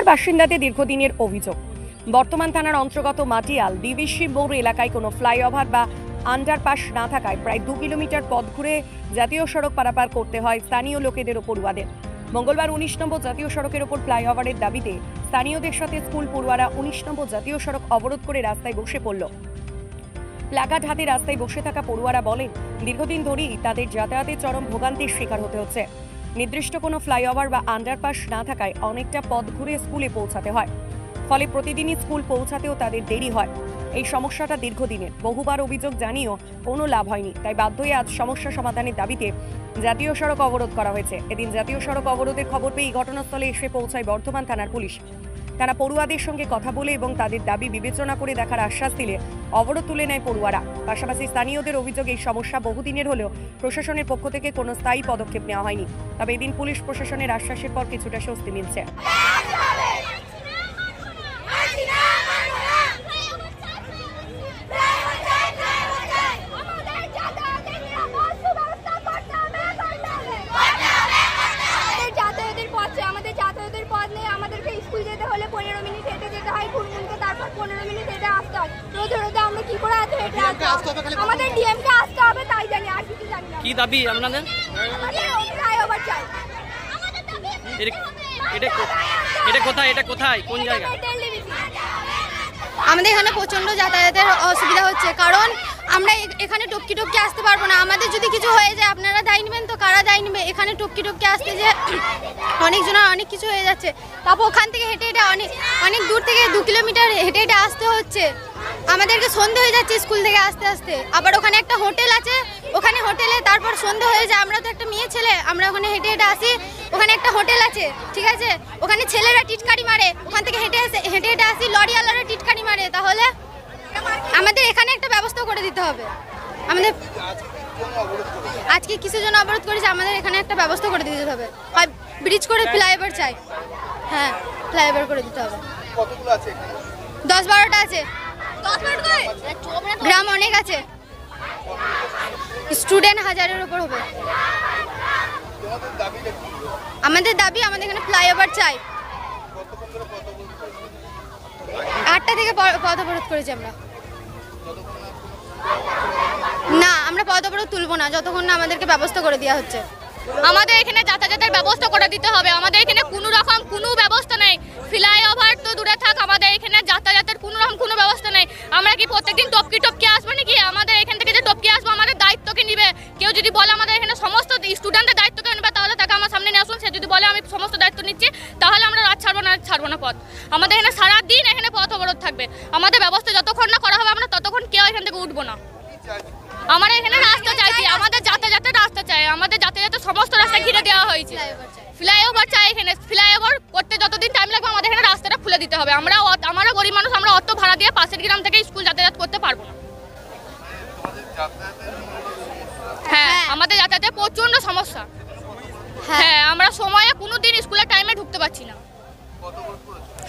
বাসিন্দাদের দীর্ঘদিনের অভিযোগ, বর্তমান থানার অন্তর্গত মাটিয়াল ডিভিসি মোড় এলাকায় কোনো ফ্লাইওভার বা আন্ডারপাস না থাকায় প্রায় 2 কিলোমিটার পথ ঘুরে জাতীয় সড়ক পারাপার করতে হয় স্থানীয় লোকেদের ও পড়ুয়াদের। মঙ্গলবার 19 নম্বর জাতীয় সড়কের ওপর ফ্লাইওভারের দাবিতে স্থানীয়দের সাথে স্কুল পড়ুয়ারা 19 নম্বর জাতীয় সড়ক অবরোধ করে রাস্তায় বসে পড়ল। প্লাকার্ড হাতে রাস্তায় বসে থাকা পড়ুয়ারা বলেন, দীর্ঘদিন ধরেই তাদের যাতায়াতের চরম ভোগান্তির শিকার হতে হচ্ছে। নির্দিষ্ট কোনো ফ্লাইওভার বা আন্ডারপাস না থাকায় অনেকটা পথ ঘুরে স্কুলে পৌঁছাতে হয়, ফলে প্রতিদিনই স্কুল পৌঁছাতেও তাদের দেরি হয়। এই সমস্যাটা দীর্ঘদিনের, বহুবার অভিযোগ জানিয়েও কোনো লাভ হয়নি, তাই বাধ্য হয়ে আজ সমস্যা সমাধানের দাবিতে জাতীয় সড়ক অবরোধ করা হয়েছে। এদিন জাতীয় সড়ক অবরোধের খবর পেয়ে ঘটনাস্থলে এসে পৌঁছায় বর্ধমান থানার পুলিশ। তারা পড়ুয়াদের সঙ্গে কথা বলে এবং তাদের দাবি বিবেচনা করে দেখার আশ্বাস দিলে অবরোধ তুলে নেয় পড়ুয়ারা। পাশাপাশি স্থানীয়দের অভিযোগ, এই সমস্যা বহুদিনের হলেও প্রশাসনের পক্ষ থেকে কোনো স্থায়ী পদক্ষেপ নেওয়া হয়নি। তবে এদিন পুলিশ প্রশাসনের আশ্বাসের পর কিছুটা স্বস্তি মিলছে। আমাদের যাতায়াতের পথ নেই, আমাদেরকে স্কুল যেতে হলে 15 মিনিট হেঁটে যেতে হয় ঘুরমুনকে, তারপর 15 মিনিট হেঁটে আসতে হয়। রোদে রোদে আমরা কি করে হেঁটে আসতে হবে? আমাদের ডিএমকে আসতে হবে, তাই জানি, আর কিছু জানি না। কি দাবি আপনাদের? আমাদের ফ্লাইওভার চাই। এটা কোথায় কোন জায়গা? আমাদের এখানে প্রচন্ড যাতায়াতের অসুবিধা হচ্ছে, কারণ আমরা এখানে টপকি টপকি আসতে পারবো না। আমাদের যদি কিছু হয়ে যায় আপনারা দায় নেবেন তো? কারা দায় নেবে? এখানে টপকি টপকি আসতে যে অনেকজনের অনেক কিছু হয়ে যাচ্ছে। তারপর ওখান থেকে হেঁটে হেঁটে অনেক দূর থেকে 2 কিলোমিটার হেঁটে হেঁটে আসতে হচ্ছে। আমাদেরকে সন্ধে হয়ে যাচ্ছে স্কুল থেকে আসতে আসতে। আবার ওখানে একটা হোটেল আছে, ওখানে হোটেলে তারপর সন্ধে হয়ে যায়। আমরা তো একটা মেয়ে ছেলে, আমরা ওখানে হেঁটে হেঁটে আসি। ওখানে একটা হোটেল আছে, ঠিক আছে, ওখানে ছেলেরা টিটকারি মারে, ওখান থেকে হেঁটে হেঁটে আসি, লরিওয়ালারা টিটকারি মারে। তাহলে আমাদের এখানে একটা ব্যবস্থা করে দিতে হবে। আমাদের আজকে কিসের জন্য অবরোধ করেছে, আমাদের এখানে একটা ব্যবস্থা করে দিতে হবে। হয় ব্রিজ করে ফ্লাইওভার চাই, হ্যাঁ ফ্লাইওভার করে দিতে হবে। 10-12টা আছে, গ্রাম অনেক আছে, স্টুডেন্ট 1000-এর উপর হবে। আমাদের দাবি, আমাদের এখানে ফ্লাইওভার চাই। 8টা থেকে পথ অবরোধ করেছি আমরা। না, আমরা পথ অবরোধ তুলবো না যতক্ষণ না আমাদেরকে ব্যবস্থা করে দেওয়া হচ্ছে। আমাদের এখানে যাতায়াতের ব্যবস্থা করে দিতে হবে। আমাদের এখানে কোনো রকম কোনো ব্যবস্থা নেই। ফ্লাইওভার তো দূরে থাক, আমাদের এখানে যাতায়াতের কোনো রকম কোনো ব্যবস্থা নেই। আমরা কি প্রত্যেকদিন টপকি আসবো নাকি? আমাদের এখান থেকে যে টপকি আসবো, আমাদের দায়িত্বকে নিবে কেউ? যদি বলে আমাদের এখানে সমস্ত স্টুডেন্টের দায়িত্বকে নেবে, তাহলে তাকে আমার সামনে নিয়ে আসুন। সে যদি বলে আমি সমস্ত দায়িত্ব নিচ্ছি, তাহলে আমরা রাত ছাড়বো না পথ। আমাদের এখানে সারাদিন এখানে পথ অবরোধ থাকবে। আমাদের ব্যবস্থা যতক্ষণ না করা হবে, আমরা ততক্ষণ কেউ এখান থেকে উঠবো না। আমরা এখানে রাস্তা চাইছি, আমাদের যাতায়াতের রাস্তা চাই। আমাদের যাতায়াতের সমস্ত রাস্তা ঘিরে দেওয়া হয়েছে। ফ্লাইওভার চাই। এখানে ফ্লাইওভার করতে যতদিন টাইম লাগবে, আমাদের এখানে রাস্তাটা খুলে দিতে হবে। আমরা গরিব মানুষ, আমরা অত ভাড়া দিয়ে পাশের গ্রাম থেকে স্কুল যাতায়াত করতে পারবো না। হ্যাঁ, আমাদের যাতায়াতের প্রচন্ড সমস্যা। হ্যাঁ, আমরা সময়ে কোনোদিন স্কুলের টাইমে ঢুকতে পারছি না।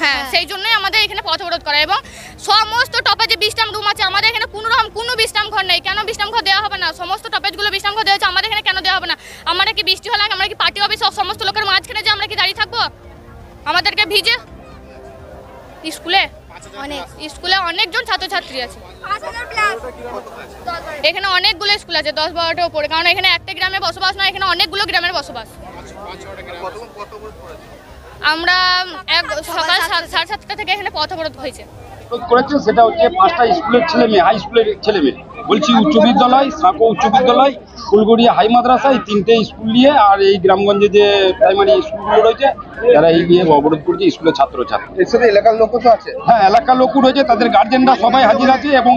হ্যাঁ, সেই জন্যই আমাদের এখানে পথ অবরোধ করা। এবং সমস্ত টপে যে বিশ্রাম রুম আছে, আমাদের এখানে কোনো রকম কোনো বিশ্রাম ঘর নেই। কেন বিশ্রাম ঘর দেওয়া হবে না? সমস্ত টপেজগুলো বিশ্রাম ঘর দেওয়া হচ্ছে, আমাদের এখানে কেন দেওয়া হবে না? আমরা কি বৃষ্টি হলে আমরা কি পার্টি অফিস সমস্ত লোকের মাঝখানে যে আমরা কি দাঁড়িয়ে থাকবো? আমাদেরকে ভিজে স্কুলে অনেকজন ছাত্রছাত্রী আছে। এখানে অনেকগুলো স্কুল আছে, 10-12টার উপরে, কারণ এখানে একটা গ্রামে বসবাস না, এখানে অনেকগুলো গ্রামের বসবাস। আমরা সকাল 7:30 থেকে এখানে পথ অবরোধ হয়েছে। করেছে সেটা হচ্ছে 5টা স্কুলের ছেলে মেয়ে, হাই স্কুলের ছেলে মেয়ে, বলছি উচ্চ বিদ্যালয়, সাঁকো উচ্চ বিদ্যালয়, ফুলগড়িয়া হাই মাদ্রাসা, এই 3টে স্কুল নিয়ে, আর এই গ্রামগঞ্জে যে প্রাইমারি স্কুলগুলো রয়েছে, তারা এই নিয়ে অবরোধ করেছে স্কুলের ছাত্রছাত্রী। এর সাথে এলাকার লোকও তো আছে। হ্যাঁ, এলাকার লোক রয়েছে, তাদের গার্জেনরা সবাই হাজির আছে। এবং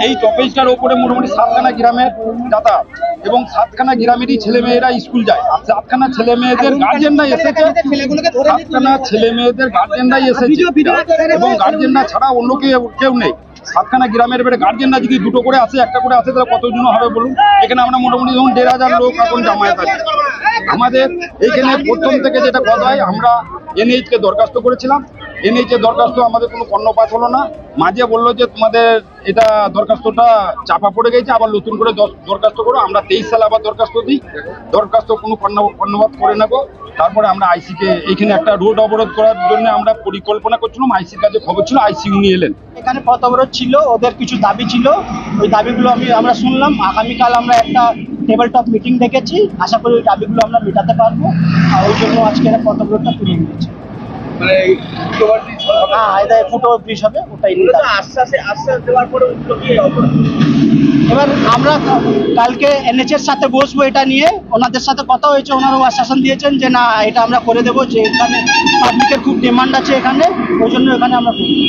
এই টপেজটার ওপরে মোটামুটি 7খানা গ্রামের যাতায়াত, এবং 7খানা গ্রামেরই ছেলে মেয়েরা স্কুল যায়। আর 7খানা ছেলে মেয়েদের গার্জেনরা এসেছে, 7খানা ছেলে মেয়েদের গার্জেনরাই এসেছে, এবং গার্জেনরা ছাড়া অন্য কেউ নেই। 7খানা গ্রামের বেড়ে গার্জেনরা যদি 2টো করে আসে, 1টা করে আসে, তাহলে কতজন হবে বলুন? এখানে আমরা মোটামুটি যখন 1500 লোক এখন জামায়াত আছে। আমাদের এইখানে প্রথম থেকে যেটা কথা হয়, আমরা NH কে দরখাস্ত করেছিলাম, NH এর দরখাস্ত আমাদের কোনো কর্ণপাত হলো না। মাঝে বললো যে তোমাদের এটা দরখাস্তটা চাপা পড়ে গেছে, আবার নতুন করে দরখাস্ত করো। আমরা 23 সালে আবার দরখাস্ত দিই, দরখাস্ত কোনো কর্ণপাত করে নেবো। তারপরে আমরা আইসিকে এইখানে একটা রোড অবরোধ করার জন্য আমরা পরিকল্পনা করছিলাম। আইসির কাছে খবর ছিল, আইসি উনি এলেন। এখানে পথ অবরোধ ছিল, ওদের কিছু দাবি ছিল, ওই দাবিগুলো আমরা শুনলাম। আগামীকাল আমরা একটা টেবিল টপ মিটিং ডেকেছি, আশা করি ওই দাবিগুলো আমরা মেটাতে পারবো। আর ওই জন্য আজকে পথ অবরোধটা তুলে নিয়েছি। হ্যাঁ, এটা ফুটওভার ব্রিজ হবে, ওটাই আশ্বাস দেওয়ার পরে এবার আমরা কালকে NH এর সাথে বসবো এটা নিয়ে। ওনাদের সাথে কথা হয়েছে, ওনারাও আশ্বাসন দিয়েছেন যে না, এটা আমরা করে দেবো, যে এখানে পাবলিকের খুব ডিমান্ড আছে এখানে, ওই জন্য এখানে আমরা করবো।